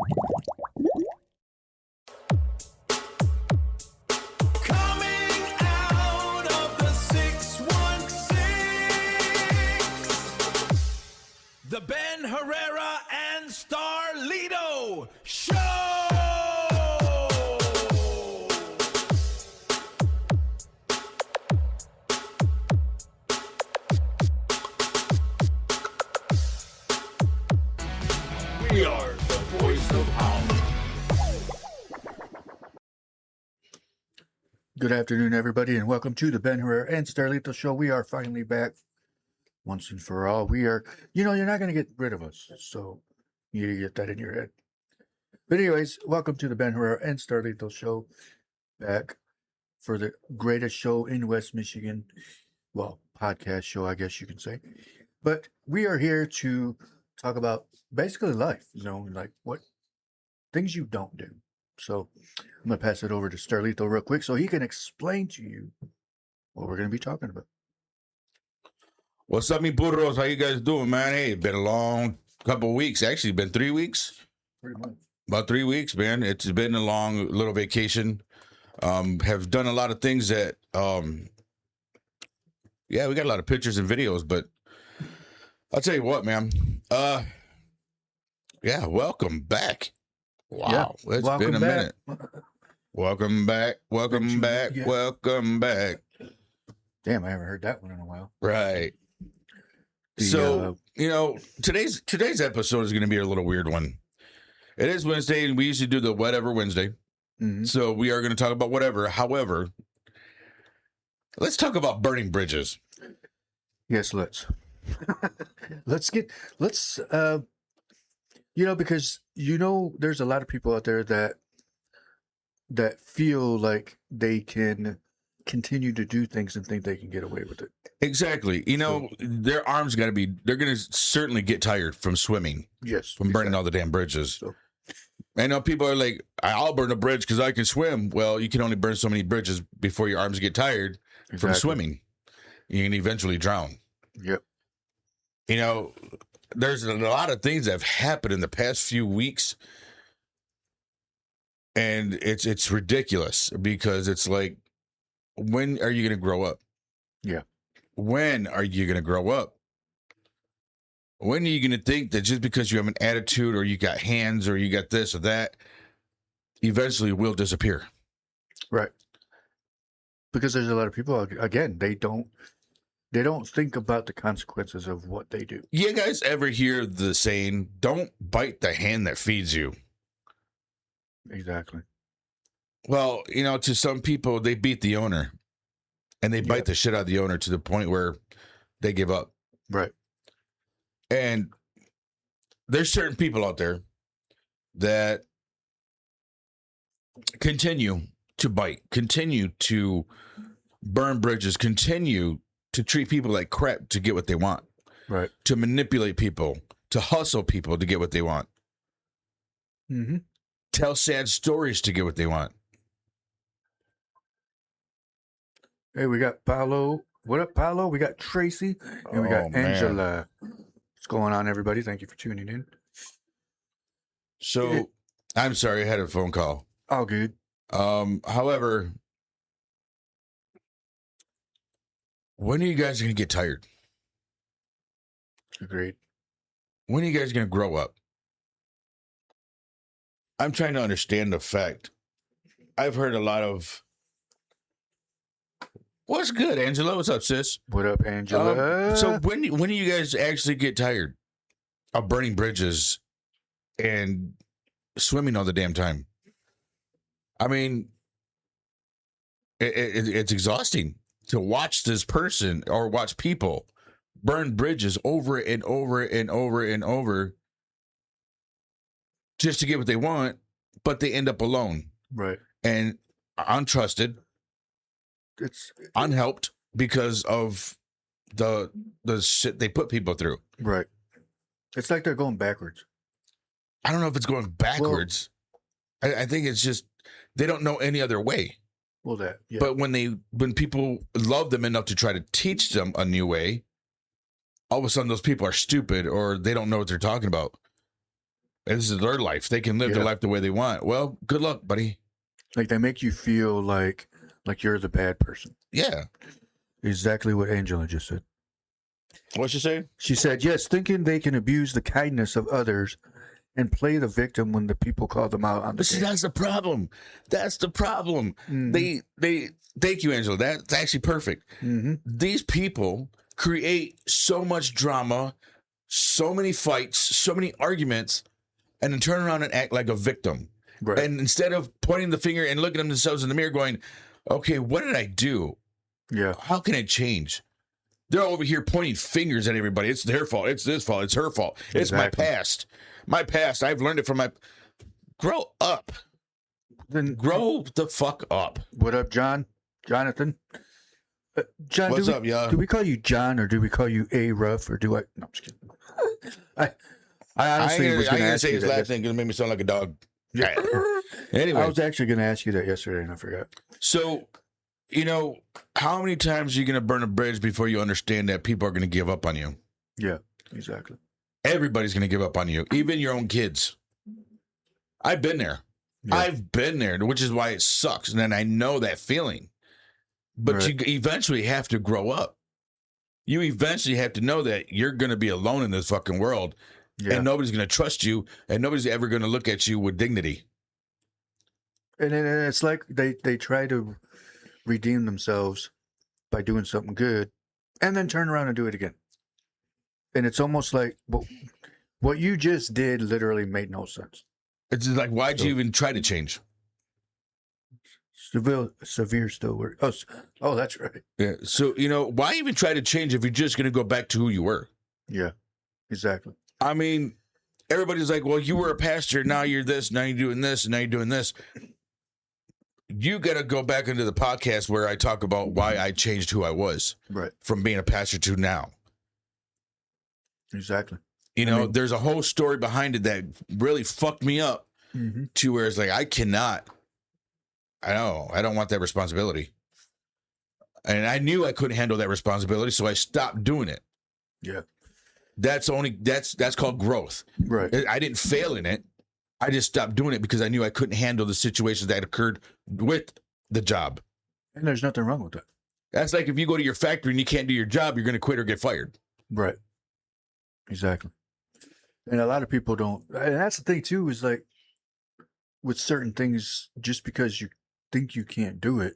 Coming out of the 616, the Ben Herrera and Starlito Show! We are the voice of house. Good afternoon, everybody, and welcome to the Ben Herrera and Starlito Show. We are finally back once and for all. We are, you're not going to get rid of us, so you need to get that in your head. But anyways, welcome to the Ben Herrera and Starlito Show, back for the greatest show in West Michigan. Well, podcast show, I guess you can say. But we are here to talk about basically life, like what things you don't do. So I'm going to pass it over to Starlito real quick so he can explain to you what we're going to be talking about. What's up, me burros? How you guys doing, man? Hey, it's been a long couple of weeks. Actually, been 3 weeks. Pretty much. About 3 weeks, man. It's been a long little vacation. Have done a lot of things that, we got a lot of pictures and videos, but I'll tell you what, man. Welcome back. Wow, it's been a minute. Welcome back. Welcome back. Yeah. Welcome back. Damn, I haven't heard that one in a while. Right. Today's episode is going to be a little weird one. It is Wednesday, and we usually do the Whatever Wednesday. Mm-hmm. So we are going to talk about whatever. However, let's talk about burning bridges. Yes, let's. Because there's a lot of people out there that feel like they can continue to do things and think they can get away with it. Exactly. Their arms they're going to certainly get tired from swimming. Yes. From burning all the damn bridges. So. I know people are like, I'll burn a bridge because I can swim. Well, you can only burn so many bridges before your arms get tired from swimming. You can eventually drown. Yep. There's a lot of things that have happened in the past few weeks. And it's ridiculous because it's like, when are you going to grow up? Yeah. When are you going to grow up? When are you going to think that just because you have an attitude or you got hands or you got this or that, eventually will disappear? Right. Because there's a lot of people, again, they don't think about the consequences of what they do. You guys ever hear the saying, don't bite the hand that feeds you? Exactly. Well, to some people, they beat the owner and they bite the shit out of the owner to the point where they give up. Right. And there's certain people out there that continue to bite, continue to burn bridges, continue to treat people like crap to get what they want. Right. To manipulate people, to hustle people to get what they want. Mm-hmm. Tell sad stories to get what they want. Hey, we got Paolo. What up, Paolo? We got Tracy. And we got Angela. What's going on, everybody? Thank you for tuning in. So, I'm sorry, I had a phone call. All good. However, when are you guys going to get tired? Agreed. When are you guys going to grow up? I'm trying to understand the fact. I've heard a lot of... What's good, Angela? What's up, sis? What up, Angela? So when do you guys actually get tired of burning bridges and swimming all the damn time? I mean, it's exhausting to watch this person or watch people burn bridges over and over and over and over just to get what they want, but they end up alone. Right. And untrusted. It's unhelped because of the shit they put people through. Right. It's like they're going backwards. I don't know if it's going backwards. Well, I think it's just they don't know any other way. Well, that. Yeah. But when people love them enough to try to teach them a new way, all of a sudden those people are stupid or they don't know what they're talking about. And this is their life. They can live their life the way they want. Well, good luck, buddy. Like they make you feel like you're the bad person. Yeah. Exactly what Angela just said. What's she saying? She said, yes, thinking they can abuse the kindness of others and play the victim when the people call them out on the See, that's the problem. That's the problem. Mm-hmm. They thank you, Angela. That's actually perfect. Mm-hmm. These people create so much drama, so many fights, so many arguments, and then turn around and act like a victim. Right. And instead of pointing the finger and looking at themselves in the mirror going, okay, what did I do? Yeah. How can I change? They're over here pointing fingers at everybody. It's their fault. It's this fault. It's her fault. It's my past. My past. I've learned it from my... Grow up. Then Grow the fuck up. What up, John? Jonathan? John, What's up, y'all? Do we call you John or do we call you A Rough or do I? No, I'm just kidding. I honestly was going to ask say you his that. last name because it made me sound like a dog. Yeah. Anyway. I was actually going to ask you that yesterday and I forgot. So, how many times are you going to burn a bridge before you understand that people are going to give up on you? Yeah, exactly. Everybody's going to give up on you, even your own kids. I've been there. Yeah. I've been there, which is why it sucks. And then I know that feeling. But you eventually have to grow up. You eventually have to know that you're going to be alone in this fucking world. Yeah. And nobody's going to trust you. And nobody's ever going to look at you with dignity. And it's like they try to redeem themselves by doing something good and then turn around and do it again. And it's almost like what you just did literally made no sense. It's just like, why'd you even try to change? Severe still work. Oh, that's right. Yeah. So, why even try to change if you're just going to go back to who you were? Yeah, exactly. I mean, everybody's like, well, you were a pastor. Now you're this. Now you're doing this. And now you're doing this. You got to go back into the podcast where I talk about why I changed who I was from being a pastor to now. Exactly. There's a whole story behind it that really fucked me up to where it's like, I don't want that responsibility. And I knew I couldn't handle that responsibility, so I stopped doing it. Yeah. That's called growth. Right. I didn't fail in it. I just stopped doing it because I knew I couldn't handle the situations that occurred with the job. And there's nothing wrong with that. That's like if you go to your factory and you can't do your job, you're going to quit or get fired. Right. Exactly. And a lot of people don't. And that's the thing, too, is like with certain things, just because you think you can't do it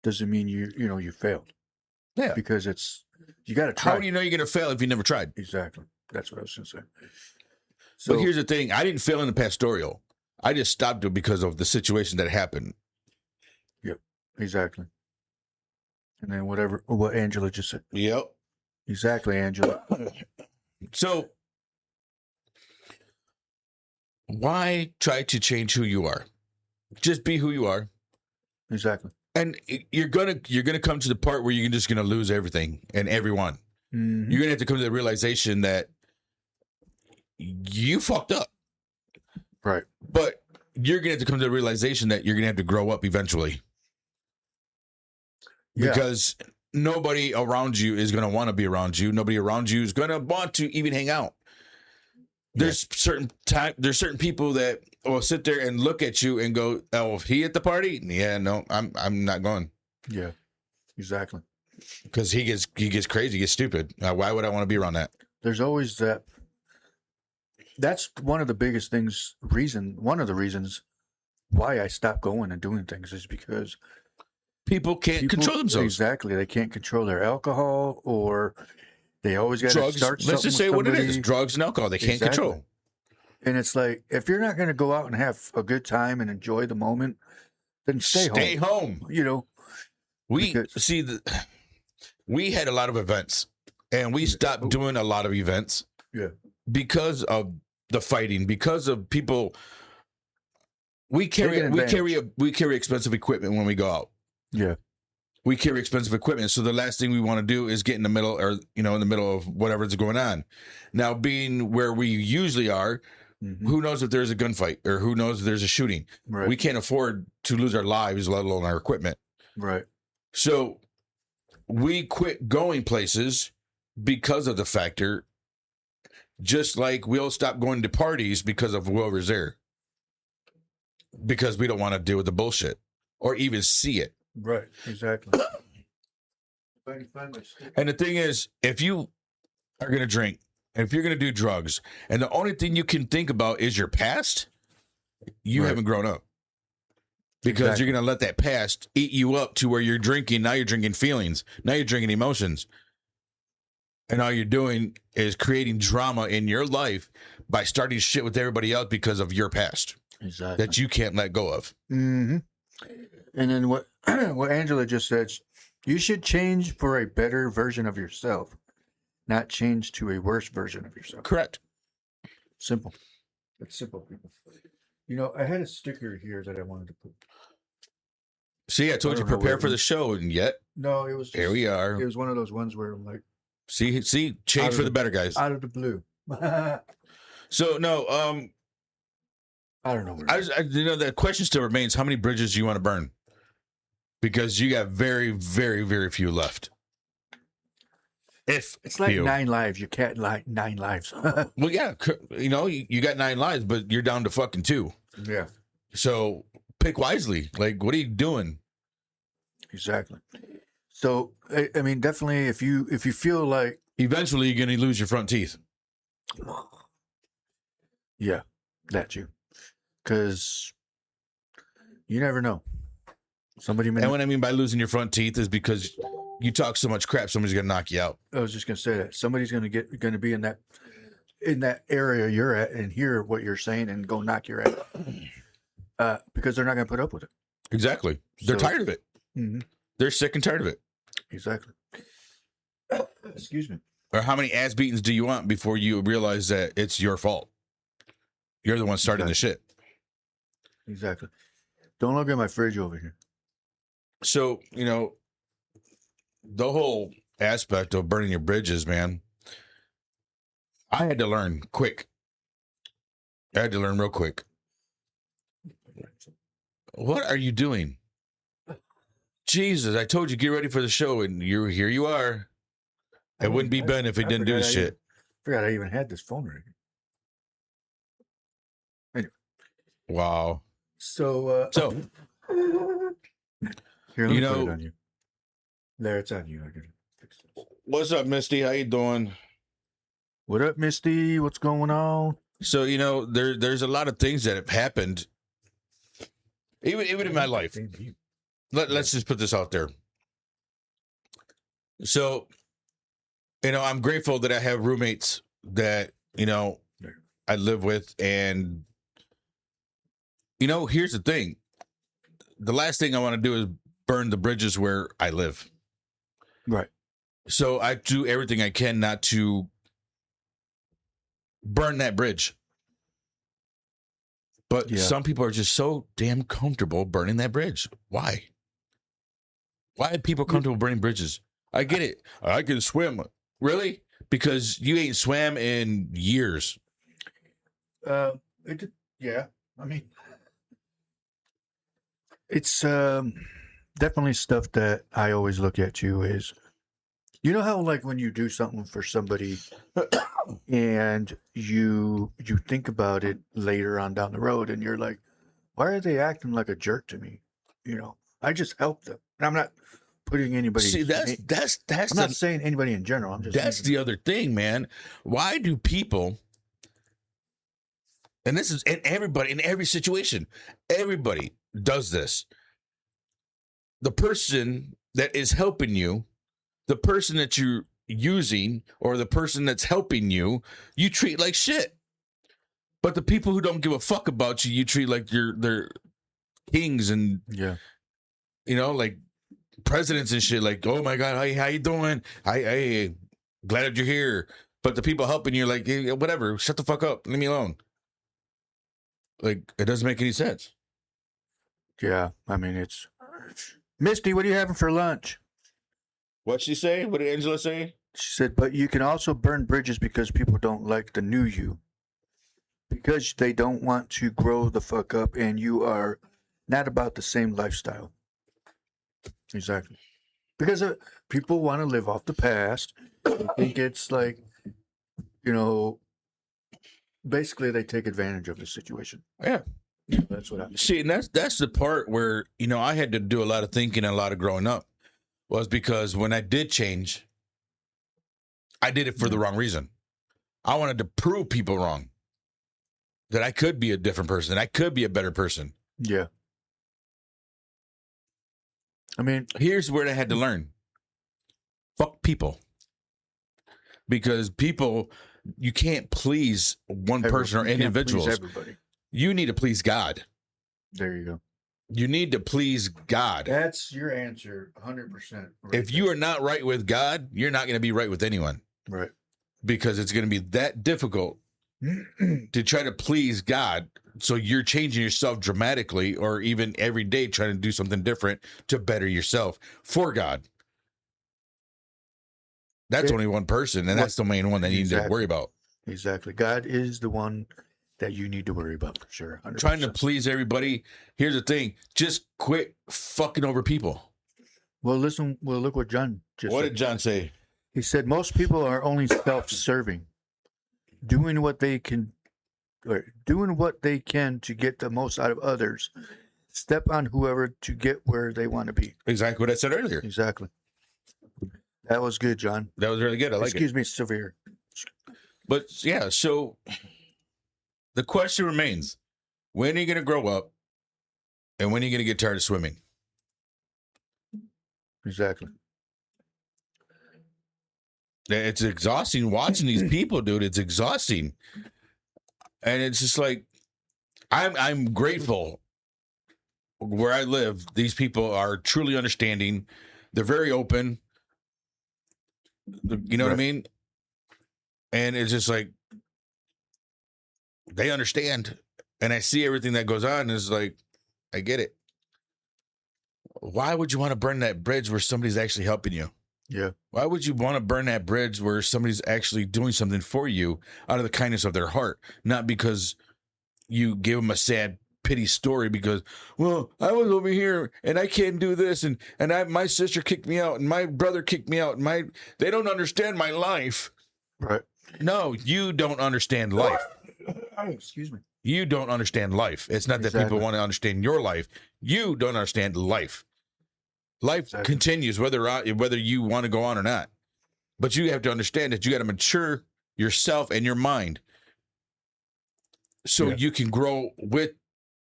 doesn't mean you failed. Yeah. Because you got to try. How do you know you're going to fail if you never tried? Exactly. That's what I was going to say. So, but here's the thing. I didn't fail in the pastoral. I just stopped it because of the situation that happened. Yep. Exactly. And then what Angela just said. Yep. Exactly, Angela. So why try to change who you are? Just be who you are. Exactly. And you're gonna come to the part where you're just gonna lose everything and everyone. Mm-hmm. You're gonna have to come to the realization that you fucked up. Right. But you're gonna have to come to the realization that you're gonna have to grow up eventually. Yeah. Because nobody around you is gonna want to be around you. Nobody around you is gonna want to even hang out. There's certain people that will sit there and look at you and go, "Oh, he at the party? Yeah, no, I'm not going." Yeah, exactly. Because he gets crazy, he gets stupid. Why would I want to be around that? There's always that. That's one of the biggest things. One of the reasons why I stopped going and doing things is because people can't control themselves. Exactly, they can't control their alcohol, or they always got to start. Let's just say what it is: drugs and alcohol. They can't control. And it's like, if you're not going to go out and have a good time and enjoy the moment, then stay home. We had a lot of events, and we stopped doing a lot of events. Yeah, because of the fighting, because of people. We carry expensive equipment when we go out. Yeah. We carry expensive equipment. So the last thing we want to do is get in the middle, or, in the middle of whatever's going on. Now, being where we usually are, who knows if there's a gunfight, or who knows if there's a shooting. Right. We can't afford to lose our lives, let alone our equipment. Right. So we quit going places because of the factor. Just like we'll stop going to parties because of whoever's there. Because we don't want to deal with the bullshit or even see it. Right. Exactly. And the thing is, if you are going to drink, if you're going to do drugs, and the only thing you can think about is your past, you Right. haven't grown up. Because you're going to let that past eat you up to where you're drinking. Now you're drinking feelings. Now you're drinking emotions. And all you're doing is creating drama in your life by starting shit with everybody else because of your past. Exactly. That you can't let go of. Mm-hmm. And then what Angela just said, you should change for a better version of yourself, not change to a worse version of yourself. Correct. Simple. It's simple, people. You know, I had a sticker here that I wanted to put. See, I told you prepare for the show, and yet No, it was just, here we are. It was one of those ones where I'm like, See, change for the better, guys. out of the blue. So no, I don't know. the question still remains: how many bridges do you want to burn? Because you got very, very, very few left. If It's like few. 9 lives. You can't like 9 lives. Well, yeah, you got 9 lives, but you're down to fucking 2. Yeah, So pick wisely. Like, what are you doing? exactly. So I mean, definitely, if you feel like, Eventually, you're going to lose your front teeth. yeah, that's you, because you never know. Somebody may. And what I mean by losing your front teeth is because you talk so much crap, somebody's going to knock you out. I was just gonna say that somebody's gonna be in that area you're at and hear what you're saying and go knock your ass out. Because they're not gonna put up with it. Exactly. They're So- tired of it. Mm-hmm. They're sick and tired of it. Exactly. Excuse me. Or how many ass beatings do you want before you realize that it's your fault? You're the one starting the shit. Exactly. Don't look at my fridge over here. So, the whole aspect of burning your bridges, man, I had to learn quick. I had to learn real quick. What are you doing? Jesus, I told you, get ready for the show, and here you are. It wouldn't be Ben if he didn't do the shit. Forgot I even had this phone right here. Wow. So, So, here, let me you put know- it on you. There, it's on you. I gotta fix this. what's up, Misty? How you doing? What up, Misty? What's going on? So, there's a lot of things that have happened, even in my life. Let's just put this out there. So, I'm grateful that I have roommates that, I live with. And, here's the thing. The last thing I want to do is burn the bridges where I live. Right. So I do everything I can not to burn that bridge. But Yeah. some people are just so damn comfortable burning that bridge. Why? Why are people comfortable burning bridges? I get it. I can swim. Really? Because you ain't swam in years. Yeah. I mean, it's definitely stuff that I always look at you is, you know how like when you do something for somebody and you think about it later on down the road and you're like, why are they acting like a jerk to me? I just helped them. And I'm not putting anybody. See, that's I'm not saying anybody in general. I'm just that's the other thing, man. Why do people, and this is in everybody, in every situation, everybody does this. The person that is helping you, the person that you're using, or the person that's helping you, you treat like shit. But the people who don't give a fuck about you, you treat like they're kings and, yeah. like presidents and shit. Like, oh my God, how you doing? I glad that you're here. But the people helping you, like, hey, whatever, shut the fuck up, leave me alone. Like, it doesn't make any sense. Yeah. I mean, it's Misty. What are you having for lunch? What'd she say? What did Angela say? She said, but you can also burn bridges because people don't like the new you. Because they don't want to grow the fuck up and you are not about the same lifestyle. Exactly. Because people want to live off the past. I think it's like, basically they take advantage of the situation. Yeah. That's what I See, and that's the part where, I had to do a lot of thinking and a lot of growing up, was because when I did change, I did it for the wrong reason. I wanted to prove people wrong, that I could be a different person. I could be a better person. Yeah. I mean, Here's where I had to learn. Fuck people. Because people, you can't please one person or you can't please individuals. everybody. You need to please God. There you go. You need to please God. That's your answer, 100%. If you are not right with God, you're not going to be right with anyone. Right. Because it's going to be that difficult to try to please God. So you're changing yourself dramatically, or even every day trying to do something different to better yourself for God. That's only one person, and that's the main one that you need to worry about. Exactly. God is the one that you need to worry about for sure. 100%. Trying to please everybody. Here's the thing. Just quit fucking over people. Well, listen. Well, look what John just What said. did John say? He said most people are only self-serving, doing what they can to get the most out of others. Step on whoever to get where they want to be. Exactly what I said earlier. Exactly. That was good, John. That was really good. I like Excuse me, Severe. But yeah, so the question remains, when are you going to grow up, and when are you going to get tired of swimming? Exactly. It's exhausting watching these people, dude. It's exhausting. And it's just like, I'm grateful where I live. These people are truly understanding. They're very open. You know what I mean? And it's just like, they understand. And I see everything that goes on. And it's like, I get it. Why would you want to burn that bridge where somebody's actually helping you? Yeah. Why would you want to burn that bridge where somebody's actually doing something for you out of the kindness of their heart? Not because you give them a sad, pity story because, well, I was over here and I can't do this. And my sister kicked me out and my brother kicked me out. And they don't understand my life. Right. No, you don't understand life. Excuse me. You don't understand life. It's not that people want to understand your life. You don't understand life. Life continues whether you want to go on or not. But you have to understand that you got to mature yourself and your mind so you can grow with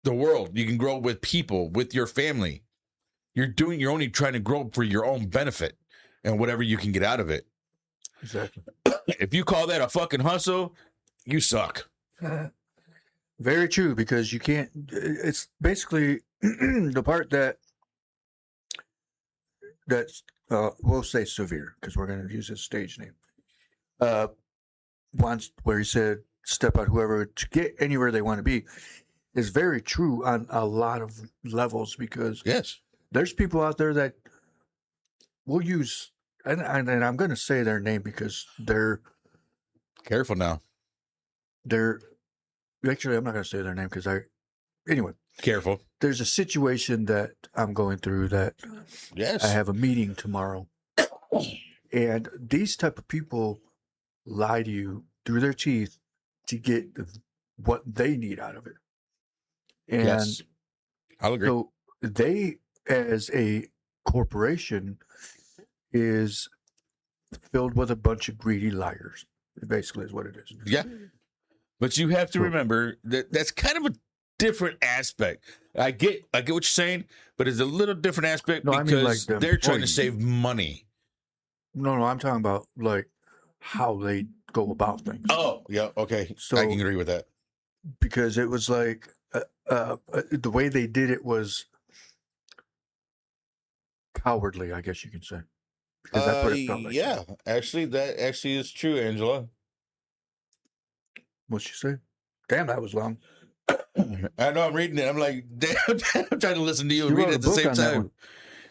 the world. You can grow with people, with your family. You're only trying to grow for your own benefit and whatever you can get out of it. Exactly. If you call that a fucking hustle, you suck. Very true, because you can't. It's basically the part that's we'll say Severe because we're going to use his stage name. Once where he said, "Step out whoever to get anywhere they want to be," is very true on a lot of levels because there's people out there that will use, and I'm going to say their name because they're careful now. Actually, I'm not going to say their name because anyway. Careful. There's a situation that I'm going through that I have a meeting tomorrow. And these type of people lie to you through their teeth to get what they need out of it. And I'll agree. So they, as a corporation, is filled with a bunch of greedy liars. Basically is what it is. Yeah. But you have to remember that that's kind of a different aspect. I get what you're saying, but it's a little different aspect because they're trying to save money. No, I'm talking about like how they go about things. Oh, yeah, okay. So I can agree with that. Because it was like the way they did it was cowardly, I guess you can say. Because that's what it felt like. Yeah, actually, that actually is true, Angela. What'd she say? Damn, that was long. I know, I'm reading it. I'm like, damn, I'm trying to listen to you and read it at the same time.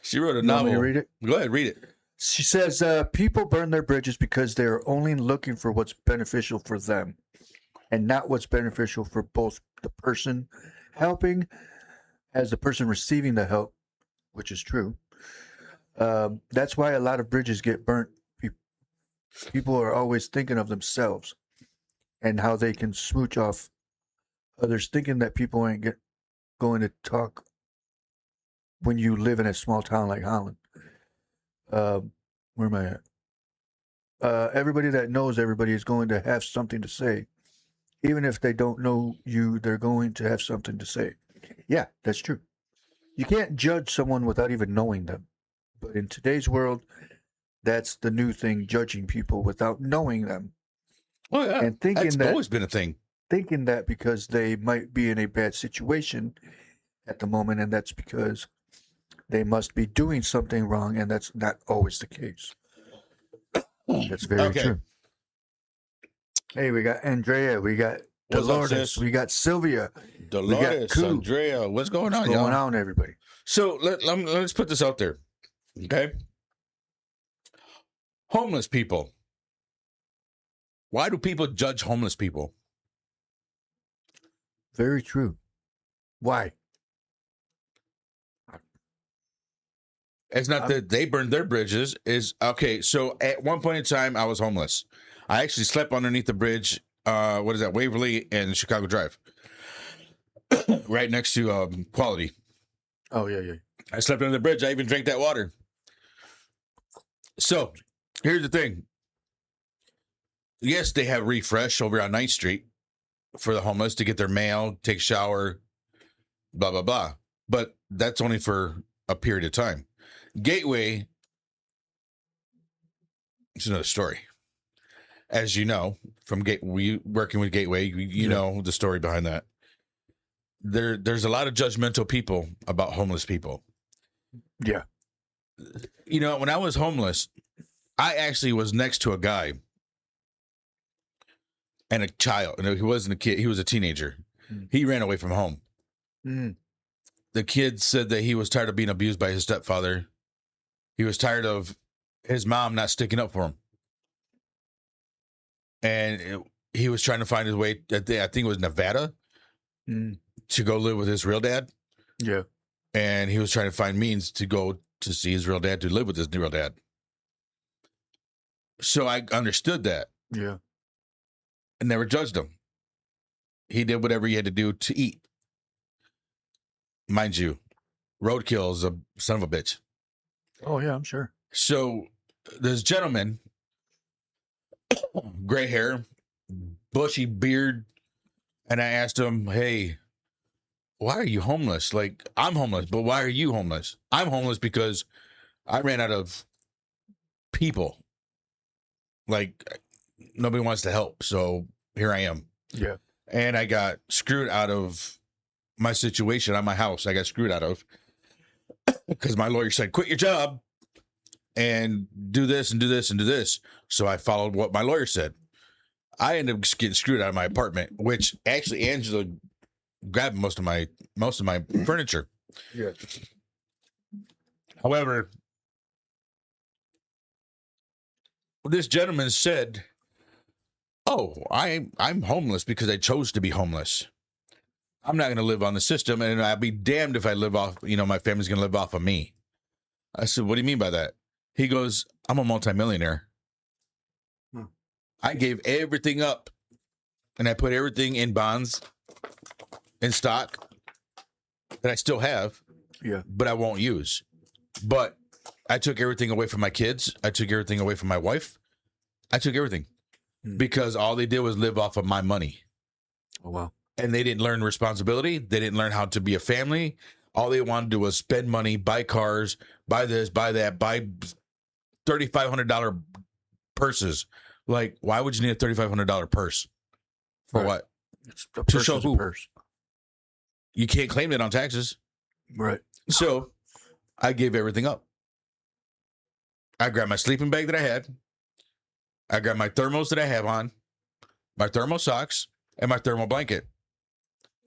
She wrote a novel. Want me to read it? Go ahead, read it. She says, people burn their bridges because they're only looking for what's beneficial for them and not what's beneficial for both the person helping as the person receiving the help, which is true. That's why a lot of bridges get burnt. People are always thinking of themselves. and how they can smooch off others, thinking that people ain't going to talk when you live in a small town like Holland. Where am I at? Everybody that knows everybody is going to have something to say. Even if they don't know you, they're going to have something to say. Yeah, that's true. You can't judge someone without even knowing them. But in today's world, that's the new thing, judging people without knowing them. Oh, yeah. And thinking That's always been a thing. Thinking that because they might be in a bad situation at the moment, and that's because they must be doing something wrong, and that's not always the case. That's very true. Hey, we got Andrea, we got Dolores, we got Sylvia, Dolores, Andrea. What's going on, y'all? What's going on, everybody? So let's put this out there, okay? Homeless people. Why do people judge homeless people? Very true. Why? It's not that they burned their bridges. Is okay. So at one point in time, I was homeless. I actually slept underneath the bridge. What is that? Waverly and Chicago Drive, right next to Quality. Oh yeah. I slept under the bridge. I even drank that water. So here's the thing. Yes, they have refresh over on 9th Street for the homeless to get their mail, take a shower, blah blah blah. But that's only for a period of time. Gateway, it's another story. As you know, from working with Gateway, you know the story behind that. There's a lot of judgmental people about homeless people. Yeah. You know, when I was homeless, I actually was next to a guy and a child. And he wasn't a kid, he was a teenager. He ran away from home. The kid said that he was tired of being abused by his stepfather. He was tired of his mom not sticking up for him. And he was trying to find his way, I think it was Nevada, to go live with his real dad. Yeah. And he was trying to find means to go to see his real dad, to live with his real dad. So I understood that. Yeah. And never judged him. He did whatever he had to do to eat. Mind you, roadkill is a son of a bitch. Oh, yeah, I'm sure. So this gentleman, gray hair, bushy beard, and I asked him, hey, why are you homeless? Like, I'm homeless, but why are you homeless? I'm homeless because I ran out of people. Like, nobody wants to help, so here I am. Yeah. And I got screwed out of my situation on my house. I got screwed out of because my lawyer said, quit your job and do this and do this and do this. So I followed what my lawyer said. I ended up getting screwed out of my apartment, which actually Angela grabbed most of my furniture. Yeah. However, this gentleman said, oh, I'm homeless because I chose to be homeless. I'm not going to live on the system, and I'll be damned if I live off, my family's going to live off of me. I said, what do you mean by that? He goes, I'm a multimillionaire. I gave everything up, and I put everything in bonds, in stock, that I still have, but I won't use. But I took everything away from my kids. I took everything away from my wife. I took everything because all they did was live off of my money. Oh, wow. And they didn't learn responsibility. They didn't learn how to be a family. All they wanted to do was spend money, buy cars, buy this, buy that, buy $3,500 purses. Like, why would you need a $3,500 purse? For what? It's to show who? Purse. You can't claim it on taxes. Right. So I gave everything up. I grabbed my sleeping bag that I had. I grabbed my thermos that I have on, my thermal socks, and my thermal blanket.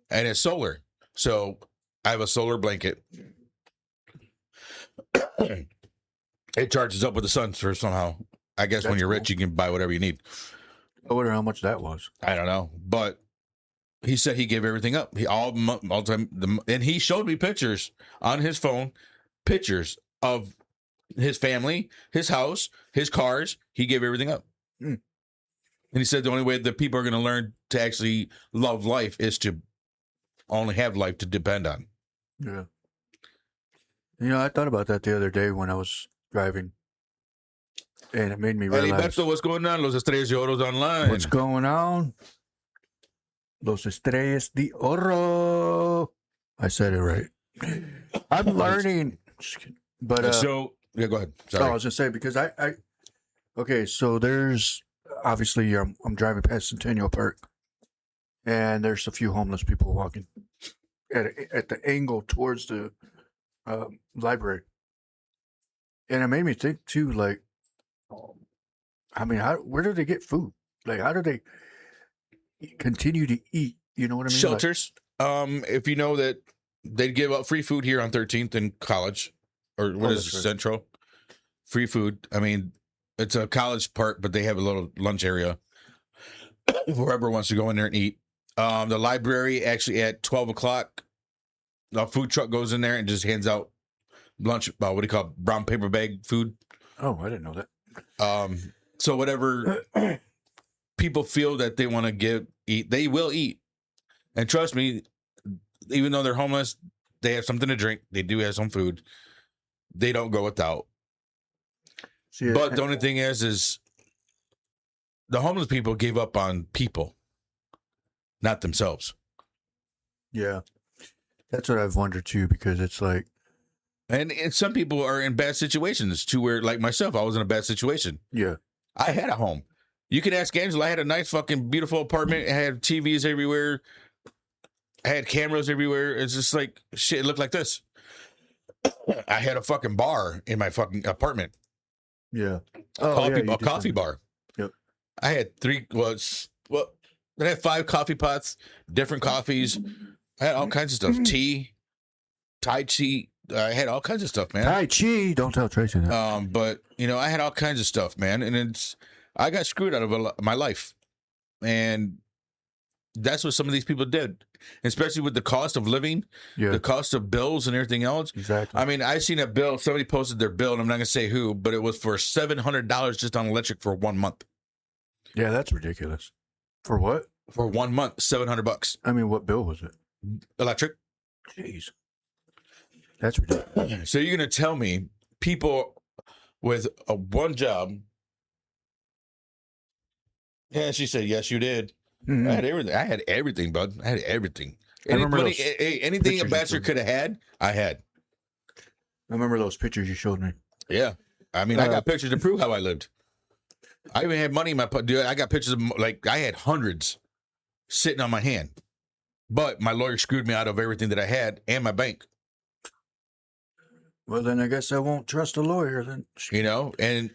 And it's solar. So I have a solar blanket. It charges up with the sun for somehow. I guess when you're rich, you can buy whatever you need. I wonder how much that was. I don't know. But he said he gave everything up. He all time, and he showed me pictures on his phone, pictures of his family, his house, his cars. He gave everything up. And he said the only way that people are going to learn to actually love life is to only have life to depend on. Yeah. I thought about that the other day when I was driving, and it made me realize Heriberto, what's going on? Los Estrellas de Oro's online. what's going on. Los Estrellas de Oro. I said it right. I'm learning. But so, yeah, go ahead. Sorry. I was gonna say because I okay, so there's obviously I'm driving past Centennial Park, and there's a few homeless people walking at the angle towards the library, and it made me think too. Like, I mean, where do they get food? Like, how do they continue to eat? You know what I mean? Shelters. If you know that they give out free food here on 13th in college, or what is it, right. Central? Free food. I mean, it's a college park, but they have a little lunch area. Whoever wants to go in there and eat. The library actually at 12 o'clock, the food truck goes in there and just hands out lunch. What do you call it? Brown paper bag food. Oh, I didn't know that. So whatever people feel that they want to eat, they will eat. And trust me, even though they're homeless, they have something to drink. They do have some food. They don't go without. But the only thing is the homeless people gave up on people, not themselves. Yeah. That's what I've wondered too, because it's like, and some people are in bad situations to where, like myself, I was in a bad situation. Yeah. I had a home. You can ask Angela. I had a nice fucking beautiful apartment. I had TVs everywhere. I had cameras everywhere. It's just like shit. It looked like this. I had a fucking bar in my fucking apartment. Yeah. A coffee bar. Yep. I had I had 5 coffee pots, different coffees. I had all kinds of stuff. Tea, Tai Chi. I had all kinds of stuff, man. Tai Chi. Don't tell Tracy that. But I had all kinds of stuff, man. And I got screwed out of my life. And that's what some of these people did, especially with the cost of living, the cost of bills and everything else. Exactly. I mean, I seen a bill. Somebody posted their bill, and I'm not going to say who, but it was for $700 just on electric for 1 month. Yeah, that's ridiculous. For what? For 1 month, $700. I mean, what bill was it? Electric. Jeez. That's ridiculous. So you're going to tell me people with one job. Yeah, she said, yes, you did. Mm-hmm. I had everything. I had everything, bud. I had everything. Anything a bachelor could have had, I had. I remember those pictures you showed me. Yeah. I mean, I got pictures to prove how I lived. I even had money in my dude. I got pictures of, like, I had hundreds sitting on my hand. But my lawyer screwed me out of everything that I had and my bank. Well, then I guess I won't trust a lawyer then. And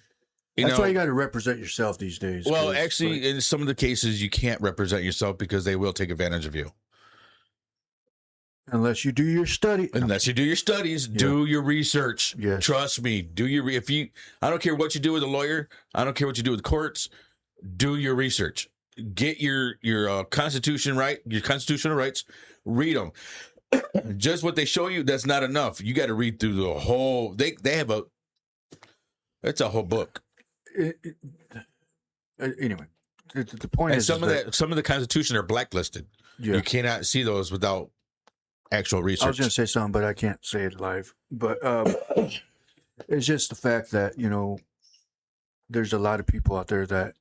that's why you got to represent yourself these days. Well, actually, in some of the cases, you can't represent yourself because they will take advantage of you. Unless you do your study. Unless you do your studies, do your research. Yes. Trust me. I don't care what you do with a lawyer. I don't care what you do with courts. Do your research. Get your Constitution right, your constitutional rights. Read them. Just what they show you, that's not enough. You got to read through the whole. They have it's a whole book. Anyway, the point and is some of the Constitution are blacklisted. Yeah. You cannot see those without actual research. I was going to say something, but I can't say it live. But it's just the fact that there's a lot of people out there that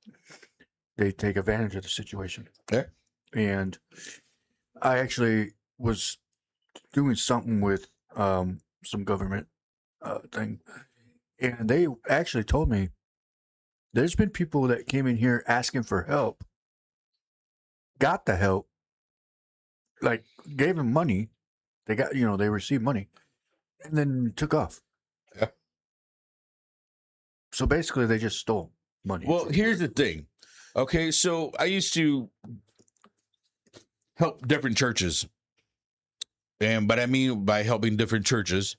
they take advantage of the situation. Yeah. And I actually was doing something with some government thing, and they actually told me there's been people that came in here asking for help, got the help, like gave them money, they got they received money, and then took off. Yeah. So basically, they just stole money. Well, here's the thing. Okay, so I used to help different churches. And what I mean by helping different churches,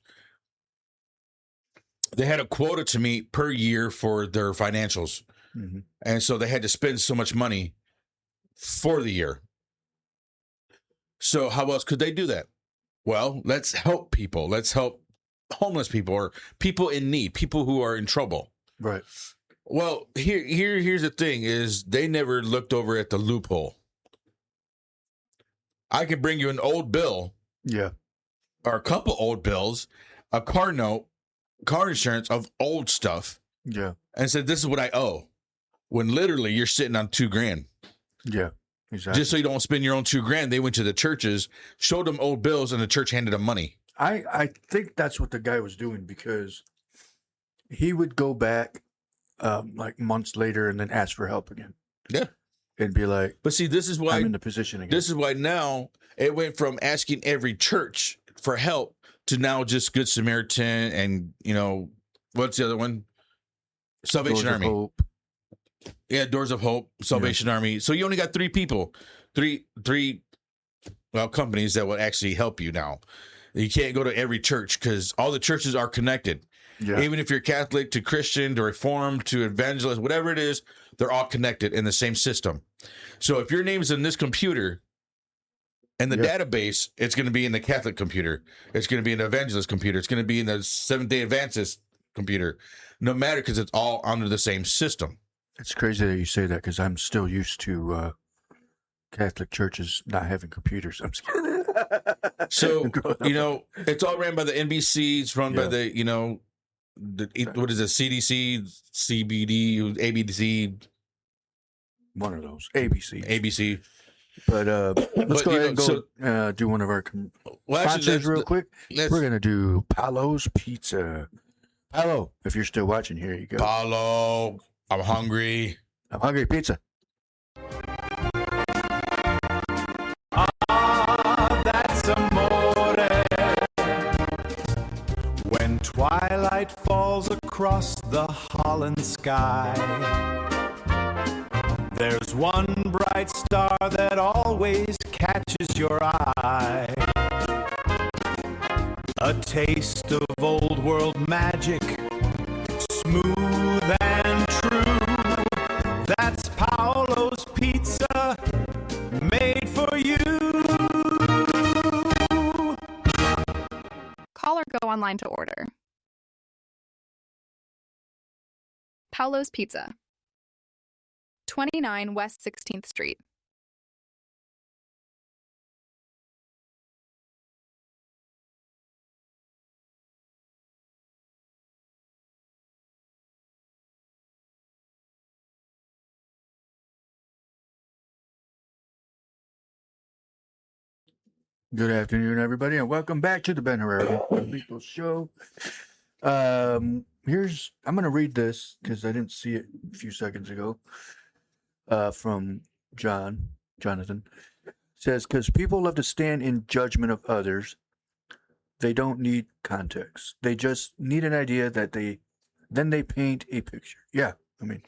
they had a quota to meet per year for their financials. Mm-hmm. And so they had to spend so much money for the year. So how else could they do that? Well, let's help people. Let's help homeless people or people in need, people who are in trouble. Right. Well, here's the thing: is they never looked over at the loophole. I could bring you an old bill, Yeah, or a couple old bills, a car note, car insurance of old stuff, yeah, and said, "This is what I owe." When literally you're sitting on $2,000. yeah, exactly. Just so you don't spend your own $2,000, they went to the churches, showed them old bills, and the church handed them money. I think that's what the guy was doing, because he would go back like months later and then ask for help again. Yeah. And be like, But see, this is why I'm in the position again. This is why now it went from asking every church for help to now just Good Samaritan and, what's the other one? Salvation Doors of Army. Hope. Yeah, Doors of Hope, Salvation Army. So you only got three people, three companies that will actually help you now. You can't go to every church because all the churches are connected. Yeah. Even if you're Catholic to Christian to Reformed to Evangelist, whatever it is, they're all connected in the same system. So if your name's in this computer and the database, it's going to be in the Catholic computer. It's going to be in the Evangelist computer. It's going to be in the Seventh-day Adventist computer. No matter, because it's all under the same system. It's crazy that you say that, because I'm still used to Catholic churches not having computers. I'm just kidding. So, it's all ran by the NBC. It's run by the, what is it, CDC, CBD, ABC? One of those. ABC. But let's go ahead and go do one of our sponsors real quick. We're going to do Paolo's Pizza. Paolo, if you're still watching, here you go. Paolo, I'm hungry. I'm hungry. Pizza. That's amore. When twilight falls across the Holland sky, there's one bright star that always catches your eye. A taste of old world magic, smooth and true. That's Paolo's Pizza, made for you. Call or go online to order. Paolo's Pizza, 29 West 16th Street. Good afternoon, everybody, and welcome back to the Ben Herrera Show. I'm going to read this because I didn't see it a few seconds ago. From Jonathan. It says, because people love to stand in judgment of others, they don't need context. They just need an idea that then they paint a picture. Yeah, I mean,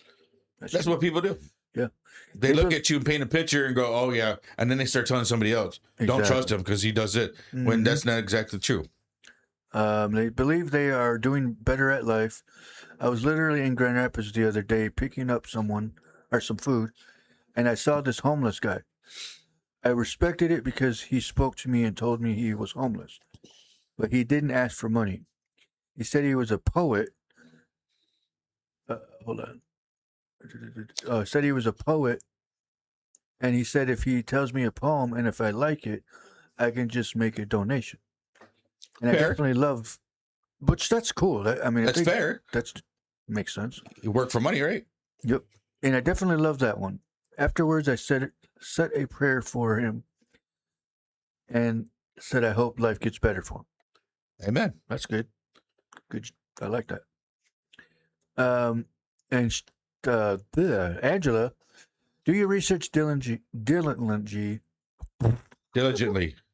that's what people do. Yeah. They look at you and paint a picture and go, oh, yeah. And then they start telling somebody else, don't trust him because he does it, when that's not exactly true. They believe they are doing better at life. I was literally in Grand Rapids the other day picking up some food, and I saw this homeless guy. I respected it because he spoke to me and told me he was homeless, but he didn't ask for money. He said he was a poet. Hold on. Said he was a poet, and he said if he tells me a poem and if I like it, I can just make a donation. And fair. I definitely love, which that's cool. That's fair. That makes sense. You work for money, right? Yep. And I definitely love that one. Afterwards, I set a prayer for him and said I hope life gets better for him. Amen. That's good. Good. I like that. And Angela, do your research diligently.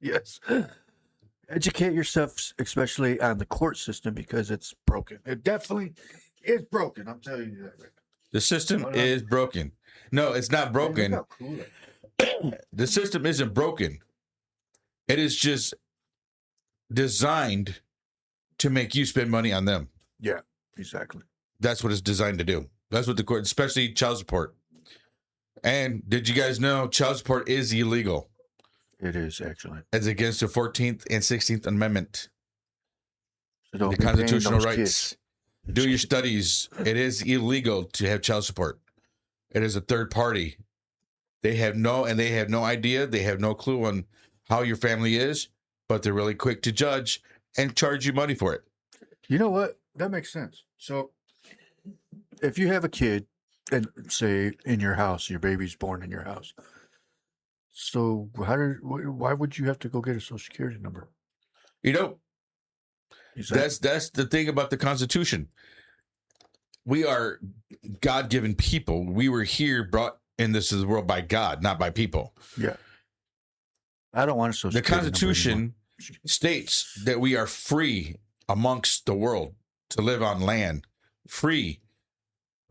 Yes. Educate yourself, especially on the court system, because it's broken. It definitely is broken. I'm telling you that right now. The system is broken. No, it's not broken. Look how cool that is. The system isn't broken. It is just designed to make you spend money on them. Yeah, exactly. That's what it's designed to do. That's what the court, especially child support. And did you guys know child support is illegal? It is, actually. It's against the 14th and 16th Amendment. So don't The be paying constitutional those rights. kids. Do your studies. It is illegal to have child support. It is a third party. They have no idea. They have no clue on how your family is, but they're really quick to judge and charge you money for it. You know what? That makes sense. So if you have a kid and say in your house, your baby's born in your house. So why would you have to go get a social security number? You know, that's the thing about the Constitution. We are God-given people. We were brought in this world by God, not by people. Yeah. I don't want a social security number. The Constitution states that we are free amongst the world to live on land, free,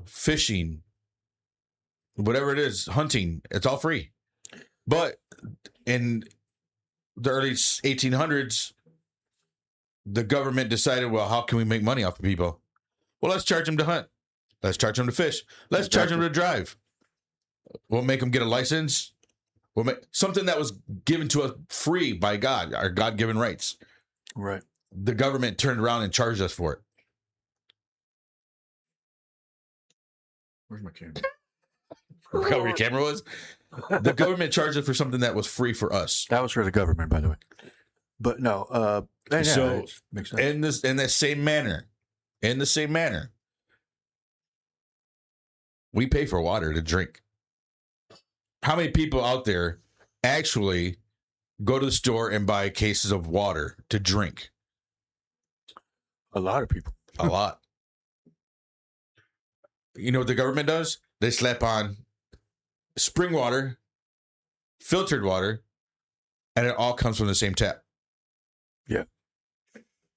fishing, whatever it is, hunting, it's all free. But in the early 1800s, the government decided, well, how can we make money off of people? Well, let's charge them to hunt. Let's charge them to fish. Let's charge them to drive. We'll make them get a license. We'll make something that was given to us free by God, our God-given rights. Right. The government turned around and charged us for it. Where's my camera? Where your camera was? The government charged us for something that was free for us. That was for the government, by the way. But no, So, it makes sense. in the same manner, we pay for water to drink. How many people out there actually go to the store and buy cases of water to drink? A lot of people. A lot. You know what the government does? They slap on spring water, filtered water, and it all comes from the same tap. Yeah.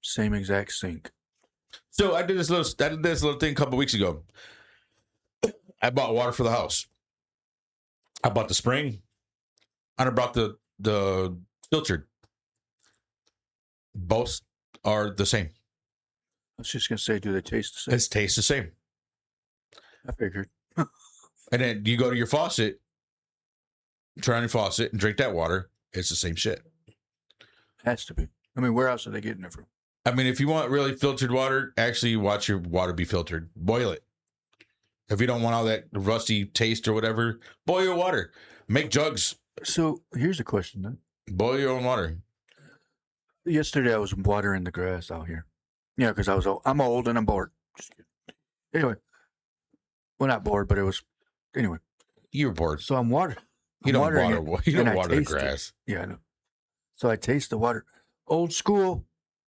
Same exact sink. So I did this little thing a couple weeks ago. I bought water for the house. I bought the spring, and I bought the filtered. Both are the same. I was just gonna say, do they taste the same? It tastes the same. I figured. And then you go to your faucet, turn on your faucet, and drink that water. It's the same shit. Has to be. I mean, where else are they getting it from? I mean, if you want really filtered water, actually watch your water be filtered. Boil it. If you don't want all that rusty taste or whatever, boil your water. Make jugs. So here's a question then. Boil your own water. Yesterday I was watering the grass out here. Yeah, because I'm old and I'm bored. Just kidding. Anyway, well, not bored, but it was. Anyway, You were bored. so I'm watering. You don't watering water. it, You don't and I water the taste it. grass. Yeah, I know. So I taste the water. Old school,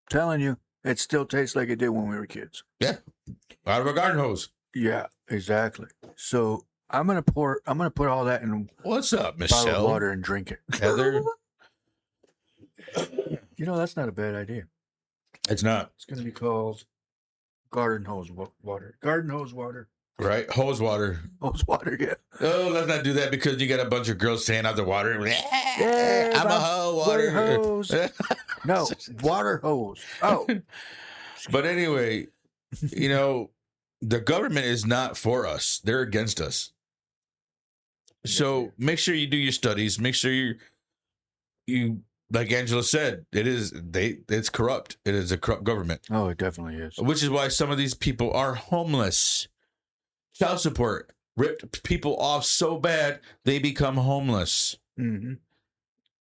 telling you, it still tastes like it did when we were kids. Yeah, out of a garden hose. Yeah, exactly. So I'm gonna put all that in What's up, bottled Michelle? water and drink it. Heather? You know, that's not a bad idea. It's not. It's gonna be called garden hose water. Garden hose water. Right? Hose water. Hose water, yeah. Oh, let's not do that because you got a bunch of girls staying out the water. Yeah, I'm a hoe water. hose. No, water hose. Oh, But anyway, you know, the government is not for us. They're against us. So make sure you do your studies. Make sure you like Angela said, it's corrupt. It is a corrupt government. oh, it definitely is. Which is why some of these people are homeless. Child support ripped people off so bad they become homeless Mm-hmm.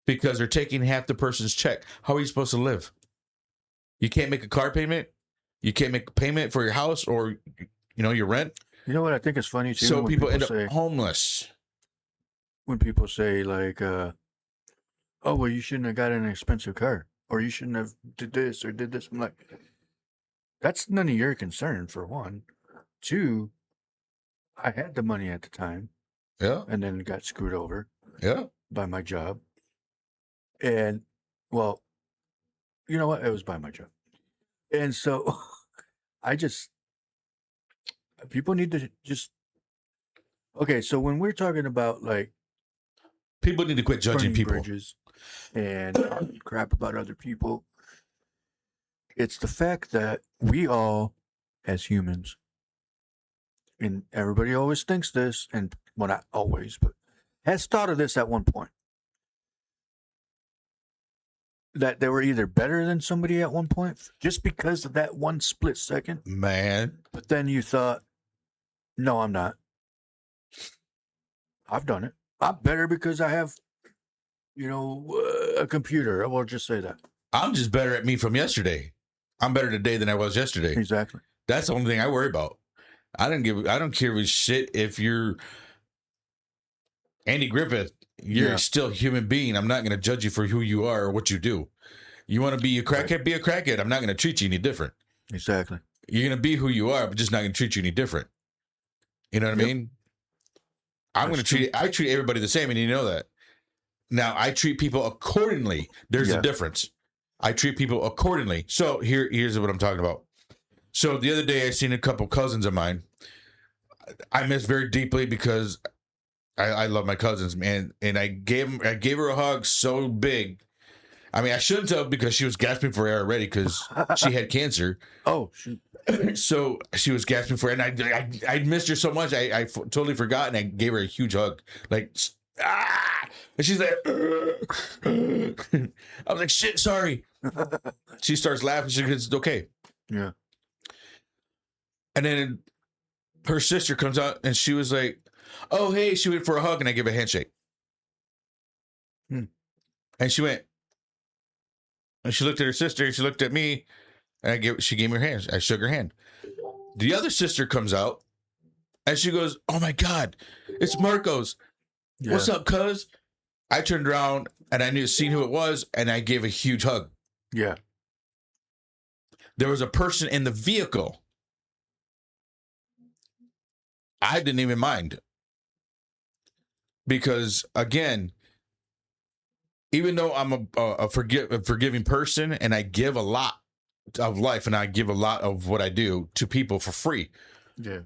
because they're taking half the person's check. How are you supposed to live? You can't make a car payment. You can't make a payment for your house or your rent. You know what I think is funny too? So when people end up say, homeless. when people say like, "Oh, well, you shouldn't have got an expensive car, or you shouldn't have did this or did this." I'm like, that's none of your concern. For one, two, I had the money at the time, Yeah, and then got screwed over yeah. by my job. And well, you know what? It was by my job. And so people need to just, okay. So when we're talking about like People need to quit judging burning people. bridges and talking crap about other people, it's the fact that we all, as humans, and everybody always thinks this, and well, not always, but has thought of this at one point. that they were either better than somebody at one point just because of that one split second? Man. But then you thought, no, I'm not. I've done it. I'm better because I have, a computer. I will just say that. I'm just better at me from yesterday. I'm better today than I was yesterday. Exactly. That's the only thing I worry about. I don't care a shit if you're Andy Griffith. You're still a human being. I'm not going to judge you for who you are or what you do. You want to be a crackhead, Right. be a crackhead. I'm not going to treat you any different. Exactly. You're going to be who you are, but just not going to treat you any different. You know what I mean? I treat everybody the same, and you know that. Now, I treat people accordingly. There's a difference. I treat people accordingly. So here's what I'm talking about. So the other day, I seen a couple cousins of mine. I miss very deeply because I love my cousins, man. And I gave her a hug so big. I mean, I shouldn't have because she was gasping for air already because she had cancer. Oh, shoot. So she was gasping for air, and I missed her so much. I totally forgot, and I gave her a huge hug. Like, and she's like, I was like, shit, sorry. She starts laughing. She goes, it's okay. Yeah. And then her sister comes out, and she was like, oh, hey, she went for a hug, and I gave her a handshake. And she went, and she looked at her sister, and she looked at me, and she gave me her hand. I shook her hand. The other sister comes out, and she goes, oh, my God, it's Marcos. Yeah. What's up, cuz? I turned around, and I seen who it was, and I gave a huge hug. Yeah. There was a person in the vehicle. I didn't even mind. Because, again, even though I'm a forgiving person and I give a lot of life and I give a lot of what I do to people for free. Yeah.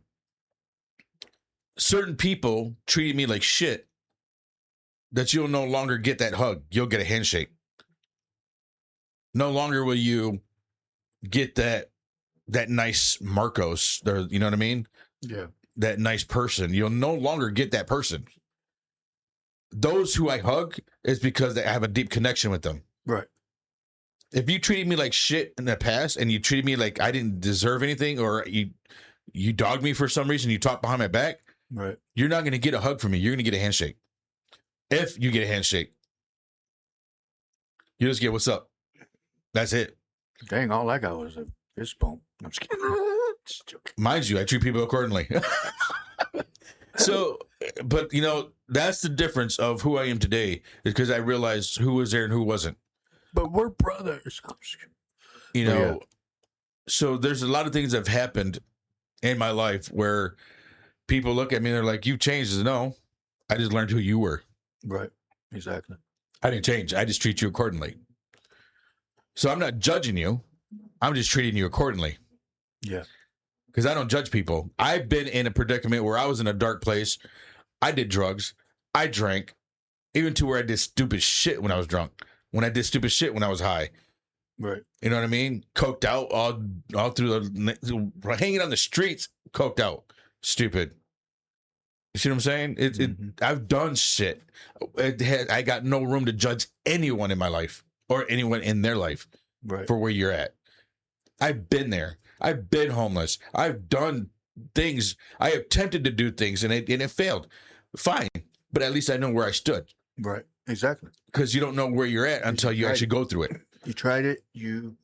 Certain people treated me like shit that you'll no longer get that hug. You'll get a handshake. No longer will you get that nice Marcos, you know what I mean? Yeah. That nice person. You'll no longer get that person. Those who I hug is because I have a deep connection with them. Right. If you treated me like shit in the past and you treated me like I didn't deserve anything, or you dogged me for some reason, you talk behind my back, right, you're not going to get a hug from me. You're going to get a handshake. If you get a handshake, you just get what's up. That's it. Dang, all I got was a fist bump. I'm just kidding. Just joking. Mind you, I treat people accordingly. So, but that's the difference of who I am today, is because I realized who was there and who wasn't. But we're brothers. I'm just kidding. So there's a lot of things that have happened in my life where people look at me and they're like, "You've changed." I said, no, I just learned who you were. Right. Exactly. I didn't change. I just treat you accordingly. So I'm not judging you. I'm just treating you accordingly. Yeah. Because I don't judge people. I've been in a predicament where I was in a dark place. I did drugs. I drank. Even to where I did stupid shit when I was drunk. When I did stupid shit when I was high. Right. You know what I mean? Coked out all through hanging on the streets, coked out. Stupid. You see what I'm saying? I've done shit. I got no room to judge anyone in my life or anyone in their life for where you're at. I've been there. I've been homeless. I've done things. I attempted to do things and it failed. Fine. But at least I know where I stood. Right. Exactly. Because you don't know where you're at until you actually go through it. You tried it. You.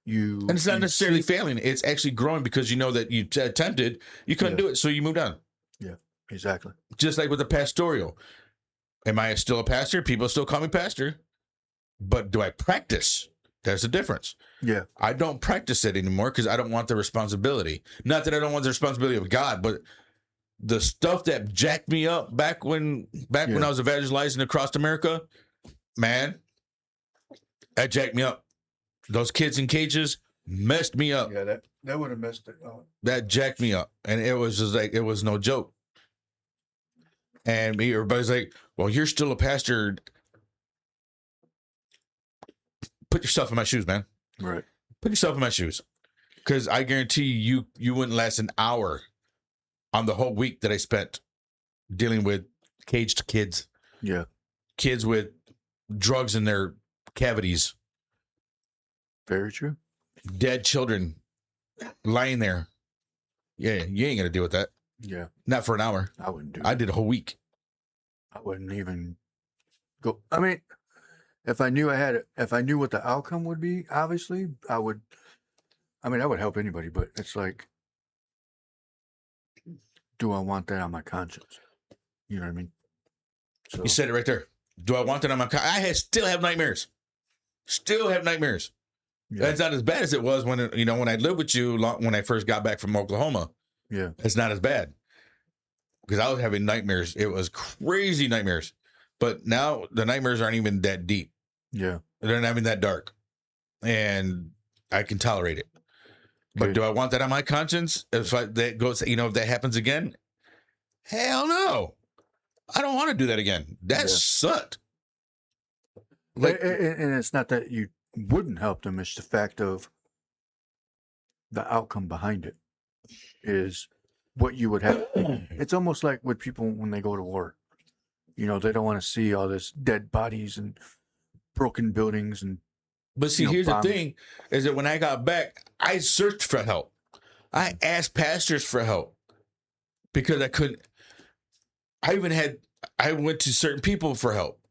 And it's not necessarily failing. It's actually growing because you know that you attempted. You couldn't do it. So you moved on. Yeah. Exactly. Just like with the pastoral. Am I still a pastor? People still call me pastor. But do I practice? There's a difference. Yeah. I don't practice it anymore because I don't want the responsibility. Not that I don't want the responsibility of God, but the stuff that jacked me up back when I was evangelizing across America, man, that jacked me up. Those kids in cages messed me up. Yeah, that would have messed it up. That jacked me up. And it was just like, it was no joke. And everybody's like, well, you're still a pastor. Put yourself in my shoes, man. Right. Put yourself in my shoes. Because I guarantee you wouldn't last an hour on the whole week that I spent dealing with caged kids. Yeah. Kids with drugs in their cavities. Very true. Dead children lying there. Yeah, you ain't gonna deal with that. Yeah, Not for an hour. I wouldn't do. I did a whole week. I wouldn't even go. I mean, if I knew what the outcome would be, obviously, I would. I mean, I would help anybody, but it's like, do I want that on my conscience? You know what I mean? So, You said it right there. Do I want that on my? Still have nightmares. Still have nightmares. yeah, It's not as bad as it was when when I lived with you when I first got back from Oklahoma. yeah, It's not as bad because I was having nightmares. It was crazy nightmares, but now the nightmares aren't even that deep. yeah. They're not even that dark, and I can tolerate it. But Good. do I want that on my conscience? If that happens again, hell no. I don't want to do that again. That Yeah. sucked. And it's not that you wouldn't help them; it's the fact of the outcome behind it is what you would have. It's almost like with people when they go to war. They don't want to see all this dead bodies and broken buildings and. But see, here's bombing. the thing: is that when I got back, I searched for help. I asked pastors for help because I couldn't. I went to certain people for help.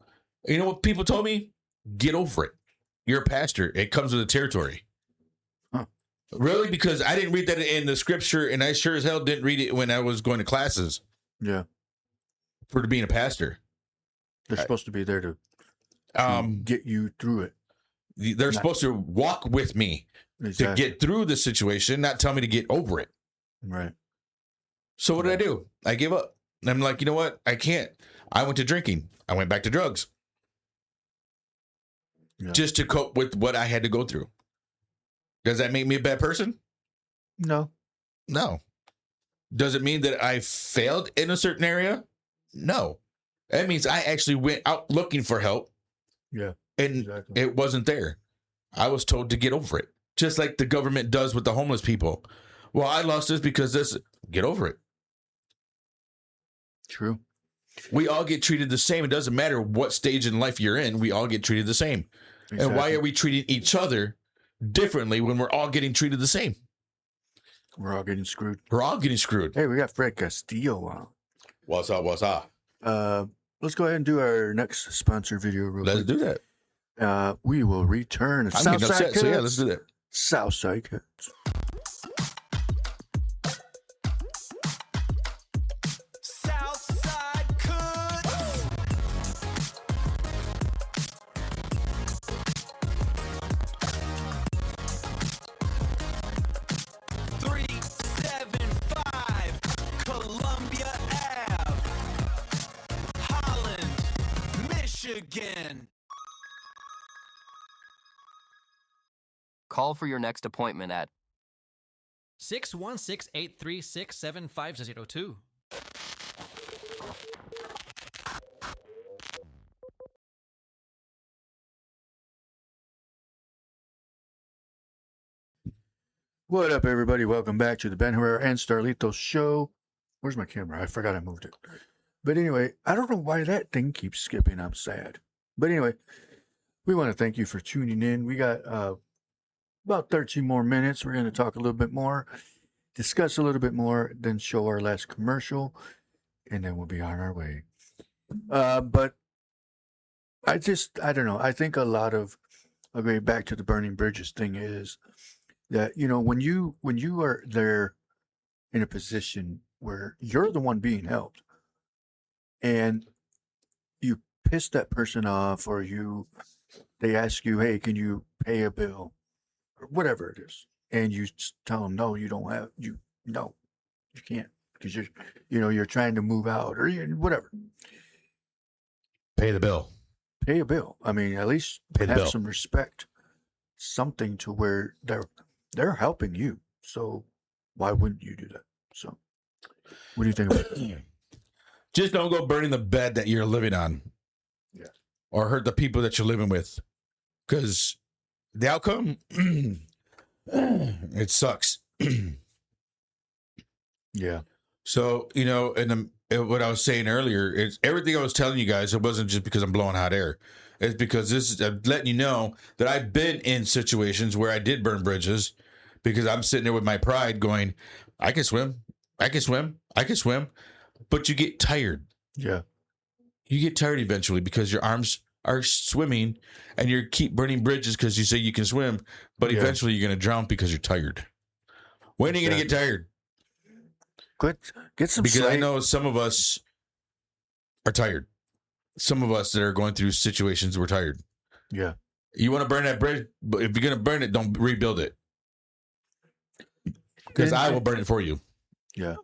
You know what people told me? Get over it. You're a pastor. It comes with the territory. Huh. Really? Because I didn't read that in the scripture, and I sure as hell didn't read it when I was going to classes Yeah, for being a pastor. they're supposed to be there to get you through it. They're supposed to walk with me to get through the situation, not tell me to get over it. Right. So what did I do? I gave up. And I'm like, you know what? I can't. I went to drinking. I went back to drugs. Yeah. Just to cope with what I had to go through. Does that make me a bad person? No. No. Does it mean that I failed in a certain area? No. That means I actually went out looking for help. Yeah. And Exactly. it wasn't there. I was told to get over it. Just like the government does with the homeless people. Well, I lost this because this. Get over it. True. We all get treated the same. It doesn't matter what stage in life you're in. We all get treated the same. Exactly. And why are we treating each other differently when we're all getting treated the same? We're all getting screwed. We're all getting screwed. Hey, we got Fred Castillo on. What's up? What's up? Let's go ahead and do our next sponsor video real Let's quick. do that. We will return. I'm getting upset. So yeah, let's do that. Southside Kids. Southside Cuts. Three, 7, 5, Columbia Ave, Holland, Michigan. Call for your next appointment at 616-836-7502. What up, everybody? Welcome back to the Ben Herrera and Starlito show. Where's my camera? I forgot I moved it. But anyway, I don't know why that thing keeps skipping. I'm sad. But anyway, we want to thank you for tuning in. We got about 13 more minutes. We're going to talk a little bit more, discuss a little bit more, then show our last commercial, and then we'll be on our way. But I don't know. I think a lot of, okay, back to the burning bridges thing is that, when you are there in a position where you're the one being helped and you piss that person off, or they ask you, hey, can you pay a bill or whatever it is, and you tell them, no, you don't have, you can't, because you're trying to move out or whatever. Pay the bill. Pay a bill. I mean, at least Pay the have bill. some respect, something to where they're helping you. So why wouldn't you do that? So what do you think about that? Just don't go burning the bed that you're living on. Yeah. Or hurt the people that you're living with. Because the outcome, it sucks. Yeah. So, in what I was saying earlier is everything I was telling you guys. It wasn't just because I'm blowing hot air. It's because this is I'm letting you know that I've been in situations where I did burn bridges because I'm sitting there with my pride going, I can swim. I can swim. I can swim. But you get tired. Yeah. You get tired eventually because your arms are swimming and you keep burning bridges because you say you can swim, but Yeah. eventually you're going to drown because you're tired. When are you going to get tired? Get some Because sleep. I know some of us are tired. Some of us that are going through situations, we're tired. Yeah. You want to burn that bridge, but if you're going to burn it, don't rebuild it. Because I will burn it for you. Yeah.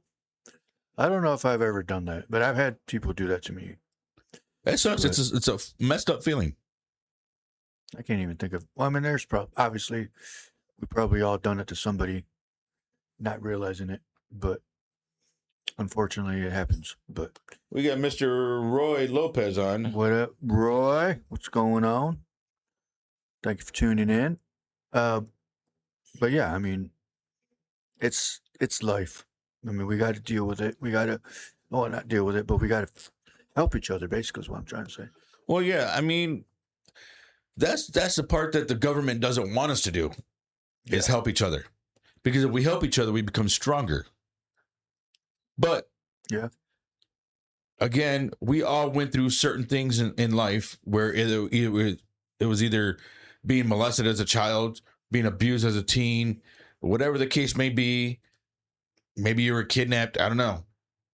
I don't know if I've ever done that, but I've had people do that to me. That sucks. Right. It's a messed up feeling. I can't even think of. Well, I mean, there's obviously we probably all done it to somebody, not realizing it, but unfortunately it happens. But We got Mr. Roy Lopez on. what up, Roy? What's going on? Thank you for tuning in. But yeah, I mean, it's life. I mean, we got to deal with it. We got to, well, not deal with it, but we got to help each other. Basically, is what I'm trying to say. Well, yeah, I mean, that's the part that the government doesn't want us to do is help each other. Because if we help each other, we become stronger. But Yeah. again, we all went through certain things in life where it was either being molested as a child, being abused as a teen, whatever the case may be. Maybe you were kidnapped. I don't know.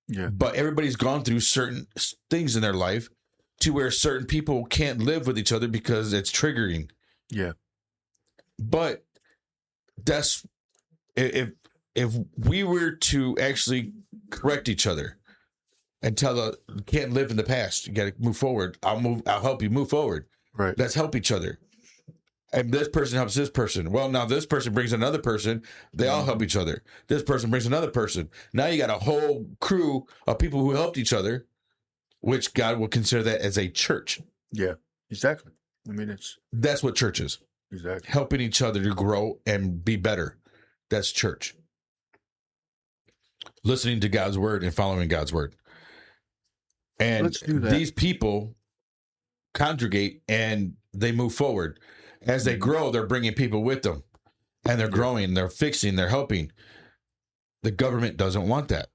Yeah. But everybody's gone through certain things in their life to where certain people can't live with each other because it's triggering. Yeah. But that's if we were to actually correct each other and tell you can't live in the past, you got to move forward. I'll help you move forward. Right. Let's help each other. And this person helps this person. Well, now this person brings another person. They all help each other. This person brings another person. Now you got a whole crew of people who helped each other, which God will consider that as a church. Yeah. Exactly. I mean, That's what church is. exactly. Helping each other to grow and be better. That's church. Listening to God's word and following God's word. And Let's do that. these people congregate and they move forward. As they grow, they're bringing people with them. And they're growing, they're fixing, they're helping. The government doesn't want that.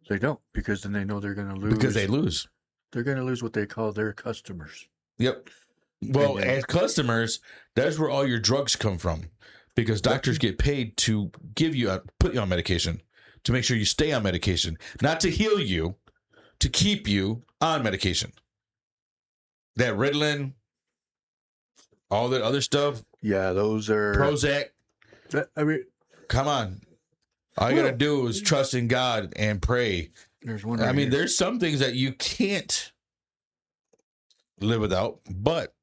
They don't, because then they know they're going to lose. Because they lose. They're going to lose what they call their customers. Yep. Well, And then- as customers, that's where all your drugs come from. Because doctors get paid to put you on medication, to make sure you stay on medication, not to heal you, to keep you on medication. That Ritalin, all that other stuff, Yeah, those are. Prozac, I mean, come on. All you got to do is trust in God and pray. there's one. I right mean, here. there's some things that you can't live without, but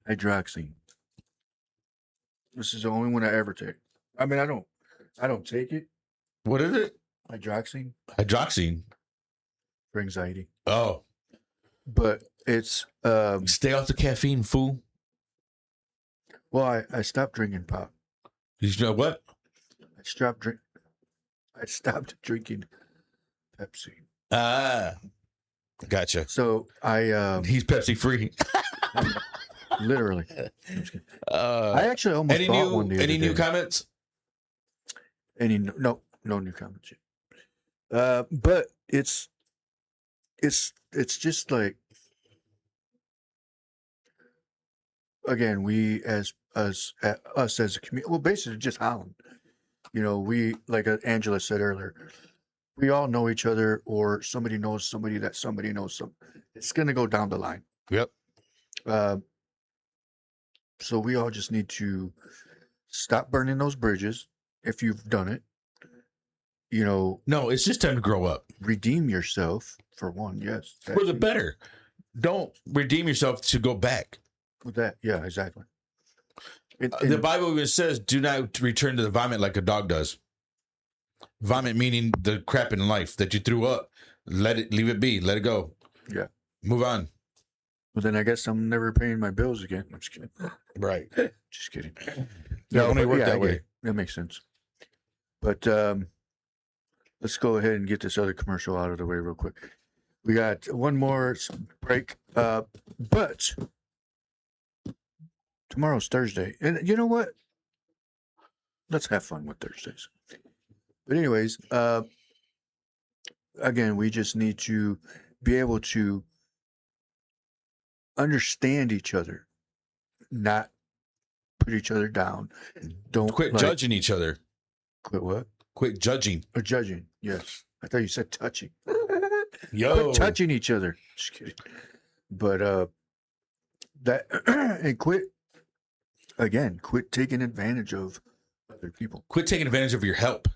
Hydroxine. This is the only one I ever take. I mean, I don't take it. what is it? Hydroxine Hydroxine. for anxiety, Oh, but it's stay off the caffeine, fool. well, I stopped drinking pop. You know what? I stopped drinking Pepsi. Ah, gotcha. So I He's Pepsi free. literally. I'm just kidding. Uh, I actually almost any bought one the new other day. comments? No new comments yet. But it's just like, again, we as us as a community, well, basically just Holland. You know, we, like Angela said earlier, we all know each other, or somebody knows somebody that somebody knows some. It's gonna go down the line. Yep. So we all just need to stop burning those bridges if you've done it. You know, No, it's just time to grow up. redeem yourself for one. Yes, For the better. Don't redeem yourself to go back. with that. Yeah, exactly. The Bible even says, do not return to the vomit like a dog does. Vomit meaning the crap in life that you threw up. Leave it be. Let it go. Yeah. Move on. Well, then I guess I'm never paying my bills again. I'm just kidding. Right. Just kidding. Yeah, it only but work that I get way. it. That makes sense. But let's go ahead and get this other commercial out of the way real quick. We got one more break, but tomorrow's Thursday, and you know what? Let's have fun with Thursdays. But anyways, again, we just need to be able to understand each other, not put each other down. Don't Quit judging each other. Quit what? Quit judging. Or judging. Yes. I thought you said touching. Yo. Quit touching each other. Just kidding. But that and quit taking advantage of other people. Quit taking advantage of your help.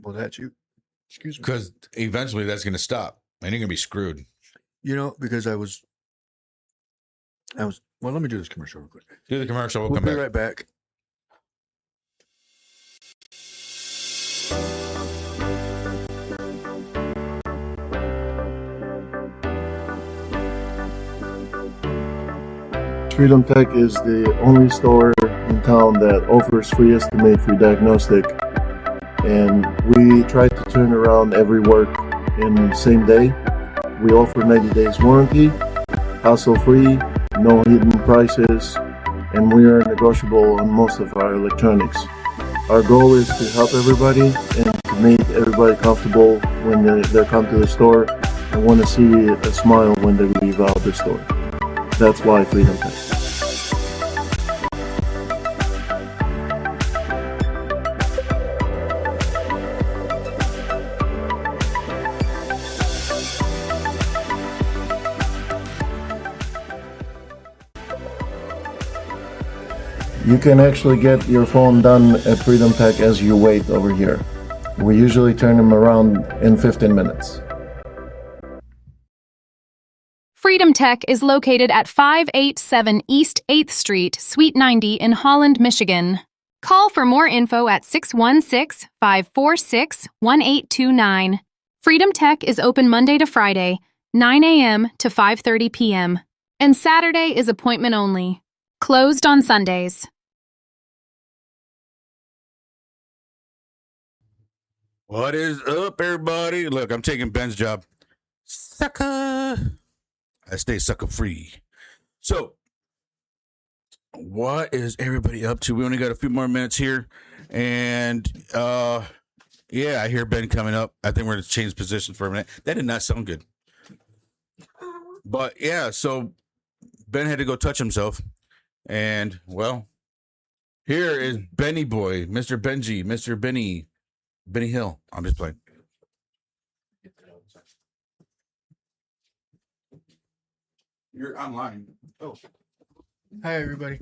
Well, that's you. Excuse me. Because eventually that's going to stop and you're going to be screwed. You know, because I was well, let me do this commercial real quick. Do the commercial. We'll We'll come be back. right back. Freedom Tech is the only store in town that offers free estimate, free diagnostic, and we try to turn around every work in the same day. We offer 90 days warranty, hassle-free, no hidden prices, and we are negotiable on most of our electronics. Our goal is to help everybody and to make everybody comfortable when they come to the store and want to see a smile when they leave out the store. That's why Freedom Tech. You can actually get your phone done at Freedom Tech as you wait over here. We usually turn them around in 15 minutes. Freedom Tech is located at 587 East 8th Street, Suite 90 in Holland, Michigan. Call for more info at 616-546-1829. Freedom Tech is open Monday to Friday, 9 a.m. to 5:30 p.m. And Saturday is appointment only. Closed on Sundays. What is up, everybody? Look, I'm taking Ben's job. Sucker. I stay sucker free. So, what is everybody up to? We only got a few more minutes here. And, yeah, I hear Ben coming up. I think we're going to change positions for a minute. That did not sound good. But, yeah, so Ben had to go touch himself. And, well, here is Benny Boy, Mr. Benji, Mr. Benny Hill. I'm just playing. You're online. Oh. Hi, everybody.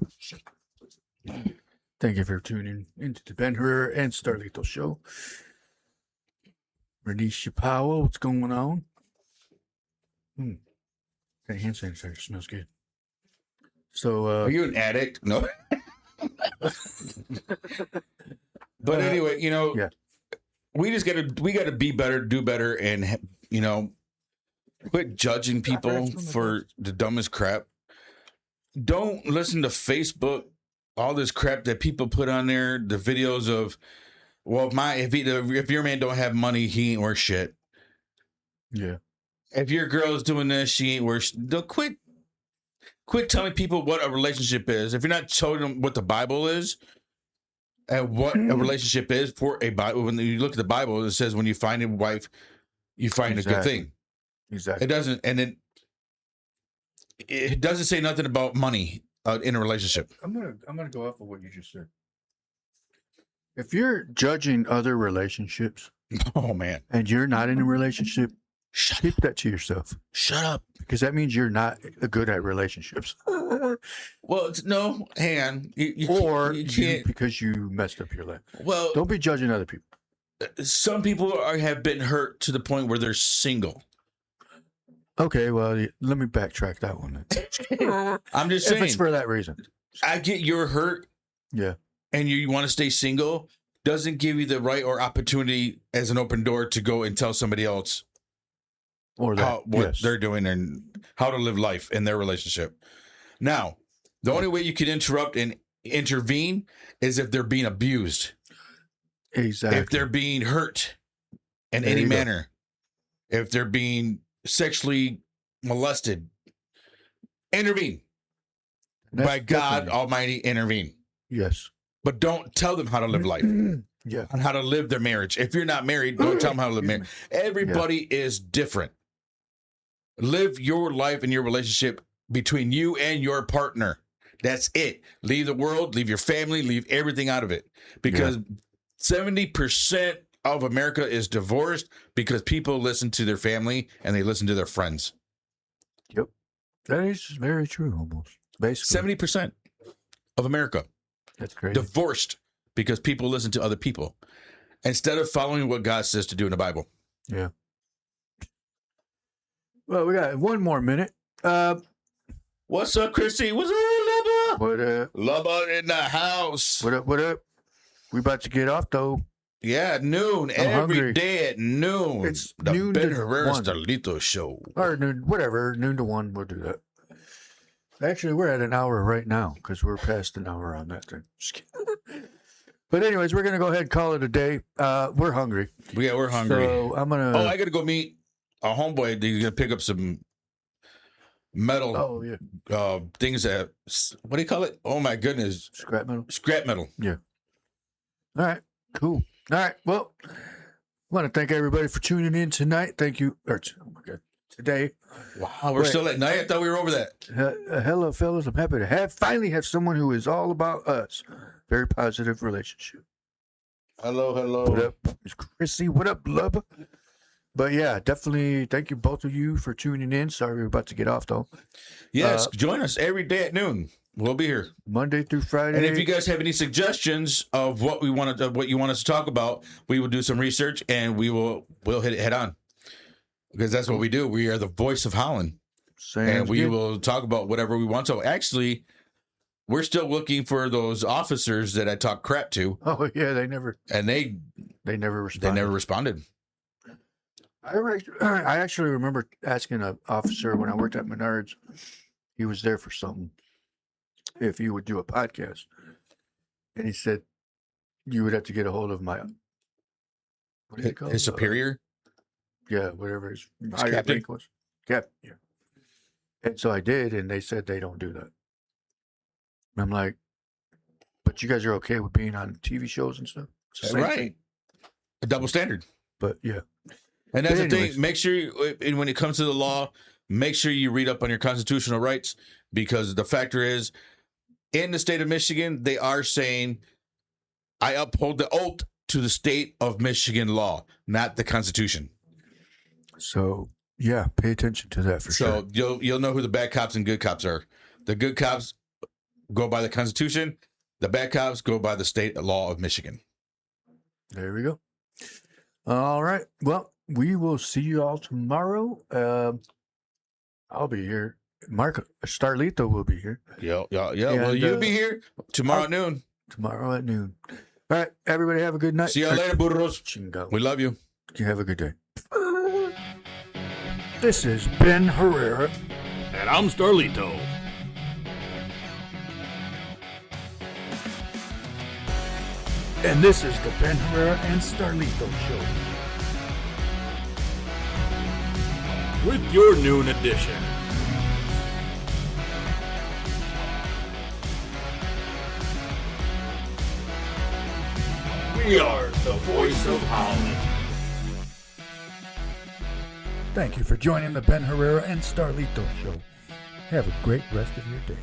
Thank you for tuning into the Ben Herrera and Starlito show. Renisha Powell, what's going on? That hand sanitizer smells good. So, Are you an addict? No. But anyway, you know, yeah. we gotta be better, do better, and you know, quit judging people for the dumbest crap. Don't listen to Facebook, all this crap that people put on there, the videos of, well, if your man don't have money, he ain't worth shit. Yeah. If your girl's doing this, she ain't worth shit. Don't quit telling people what a relationship is. If you're not telling them what the Bible is and what a relationship is for a Bible, when you look at the Bible, it says when you find a wife, you find a good thing. Exactly. It doesn't, and it doesn't say nothing about money in a relationship. I'm gonna go off of what you just said. If you're judging other relationships, Oh man, and you're not in a relationship, shut keep that to yourself. Shut up. Because that means you're not good at relationships. Well, no, hang on. You can't. Because you messed up your life. Well, Don't be judging other people. some people have been hurt to the point where they're single. Okay, well, let me backtrack that one. I'm just If saying. it's for that reason. I get you're hurt Yeah. and you want to stay single. Doesn't give you the right or opportunity as an open door to go and tell somebody else Or that. what they're doing and how to live life in their relationship. Now, the only way you can interrupt and intervene is if they're being abused, Exactly. if they're being hurt. in There any you go. manner, if they're being sexually molested, intervene. That's By God definitely- Almighty, intervene. Yes. But don't tell them how to live life, Yeah. on how to live their marriage. If you're not married, don't tell them how to live Excuse marriage. Everybody is different. Live your life and your relationship between you and your partner. That's it. Leave the world, leave your family, leave everything out of it. Because 70% of America is divorced because people listen to their family and they listen to their friends. Yep. That is very true, almost. Basically. 70% of America That's crazy. divorced because people listen to other people instead of following what God says to do in the Bible. Yeah. Well, we got one more minute. What's up, Chrissy? What's up, Lubba? What Lubba in the house. up? What up? We about to get off though. Yeah, noon. I'm Every hungry. day at noon. It's the noon Ben to Herrera 1. Starlito show. Or noon, whatever, noon to 1, we'll do that. Actually, we're at an hour right now because we're past an hour on that thing. Just kidding. But anyways, we're gonna go ahead and call it a day. We're hungry. Yeah, we're hungry. So I'm gonna. I got to go meet a homeboy. He's going to pick up some metal Oh yeah, things that, what do you call it? Oh, my goodness. scrap metal. Scrap metal. All right, cool. All right, well, I want to thank everybody for tuning in tonight. Thank you. Oh my God, today. Wow, we're Wait. still at night. I thought we were over that. Hello, fellas. I'm happy to finally have someone who is all about us. Very positive relationship. Hello. What up, Miss Chrissy? What up, love? But yeah, definitely thank you both of you for tuning in. Sorry we're about to get off though. Yes, join us every day at noon. We'll be here. Monday through Friday. And if you guys have any suggestions of what you want us to talk about, we will do some research and we'll hit it head on. Because that's what we do. We are the voice of Holland. And we will talk about whatever we want to. Actually, we're still looking for those officers that I talked crap to. Oh yeah, they never responded. I actually remember asking an officer when I worked at Menards. He was there for something. If he would do a podcast, and he said you would have to get a hold of my what do you call His it? superior. Yeah, whatever his captain? rank was. Captain, yeah. And so I did, and they said they don't do that. And I'm like, but you guys are okay with being on TV shows and stuff? It's the same Right. thing. A double standard. But yeah. And that's But the anyways. thing. Make sure, and when it comes to the law, make sure you read up on your constitutional rights, because the factor is, in the state of Michigan, they are saying, I uphold the oath to the state of Michigan law, not the Constitution. So yeah, pay attention to that for sure. So you'll know who the bad cops and good cops are. The good cops go by the Constitution. The bad cops go by the state law of Michigan. There we go. All right. Well, we will see you all tomorrow. I'll be here. Mark Starlito will be here Yeah. Well, And, you'll be here tomorrow at noon. tomorrow at noon. All right. Everybody have a good night. See you later, burros. Chingo. We love you. You have a good day. This is Ben Herrera. And I'm Starlito. And this is the Ben Herrera and Starlito Show. With your noon edition. We are the voice of Holland. Thank you for joining the Ben Herrera and Starlito Show. Have a great rest of your day.